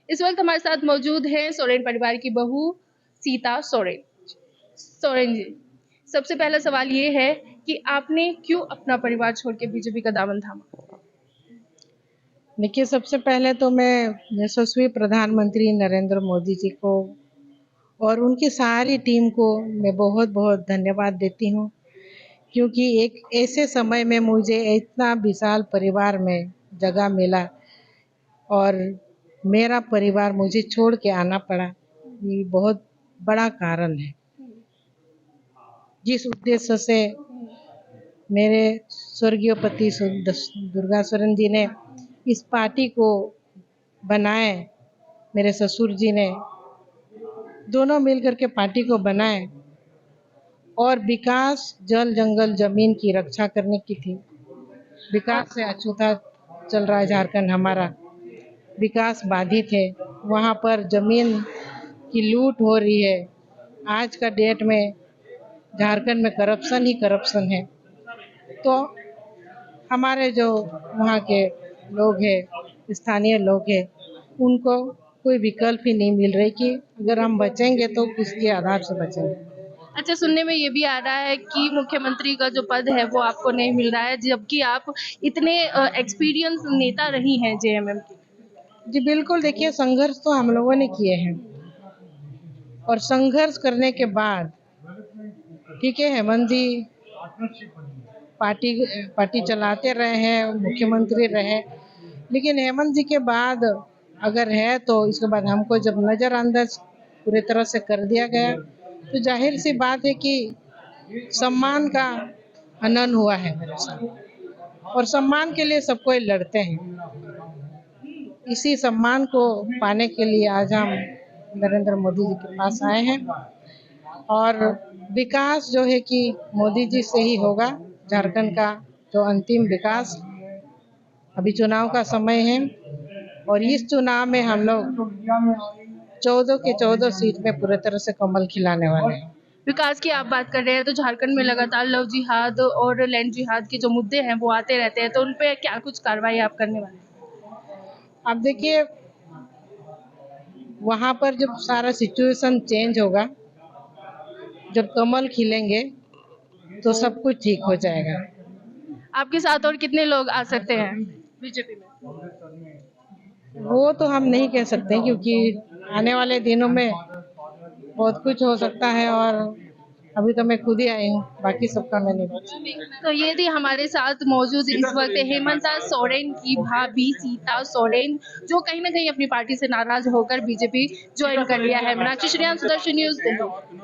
इस वक्त हमारे साथ मौजूद हैं सोरेन परिवार की बहू सीता सोरेन। सोरेन जी, सबसे पहला सवाल ये है कि आपने क्यों अपना परिवार छोड़ के बीजेपी का दामन थामा? देखिए, सबसे पहले तो मैं यशस्वी प्रधानमंत्री नरेंद्र मोदी जी को और उनकी सारी टीम को मैं बहुत बहुत धन्यवाद देती हूँ, क्योंकि एक ऐसे समय में मुझे इतना विशाल परिवार में जगह मिला और मेरा परिवार मुझे छोड़ के आना पड़ा, ये बहुत बड़ा कारण है। जिस उद्देश्य से मेरे स्वर्गीय पति दुर्गा सोरेन जी ने इस पार्टी को बनाए, मेरे ससुर जी ने दोनों मिलकर के पार्टी को बनाए और विकास जल जंगल जमीन की रक्षा करने की थी। विकास से अछूता चल रहा है झारखंड हमारा, विकास बाधित है, वहाँ पर जमीन की लूट हो रही है। आज का डेट में झारखंड में करप्शन ही करप्शन है। तो हमारे जो वहाँ के लोग हैं, स्थानीय लोग हैं, उनको कोई विकल्प ही नहीं मिल रही कि अगर हम बचेंगे तो किसके आधार से बचेंगे। अच्छा, सुनने में ये भी आ रहा है कि मुख्यमंत्री का जो पद है वो आपको नहीं मिल रहा है, जबकि आप इतने एक्सपीरियंस नेता रही हैं जेएमएम की। जी बिल्कुल, देखिए संघर्ष तो हम लोगों ने किए हैं और संघर्ष करने के बाद ठीक है, हेमंत जी पार्टी चलाते रहे हैं, मुख्यमंत्री रहे, लेकिन हेमंत जी के बाद अगर है तो इसके बाद हमको जब नज़रअंदाज पूरी तरह से कर दिया गया, तो जाहिर सी बात है कि सम्मान का हनन हुआ है मेरे साथ और सम्मान के लिए सब कोई लड़ते हैं। इसी सम्मान को पाने के लिए आज हम नरेंद्र मोदी जी के पास आए हैं और विकास जो है कि मोदी जी से ही होगा। झारखंड का जो अंतिम विकास, अभी चुनाव का समय है और इस चुनाव में हम लोग 14 के 14 सीट में पूरी तरह से कमल खिलाने वाले हैं। विकास की आप बात कर रहे हैं तो झारखंड में लगातार लव जिहाद और लैंड जिहाद के जो मुद्दे हैं वो आते रहते हैं, तो उन पे क्या कुछ कार्रवाई आप करने वाले हैं? अब देखिए, वहाँ पर जब सारा सिचुएशन चेंज होगा, जब कमल खिलेंगे तो सब कुछ ठीक हो जाएगा। आपके साथ और कितने लोग आ सकते हैं बीजेपी में? वो तो हम नहीं कह सकते, क्योंकि आने वाले दिनों में बहुत कुछ हो सकता है और अभी तो मैं खुद ही आई हूँ, बाकी सबका मैं नहीं बता। तो ये थी हमारे साथ मौजूद इस वक्त हेमंता सोरेन की भाभी सीता सोरेन, जो कहीं ना कहीं अपनी पार्टी से नाराज होकर बीजेपी ज्वाइन कर लिया है। मीनाक्षी श्रीयान, सुदर्शन न्यूज, दिल्ली।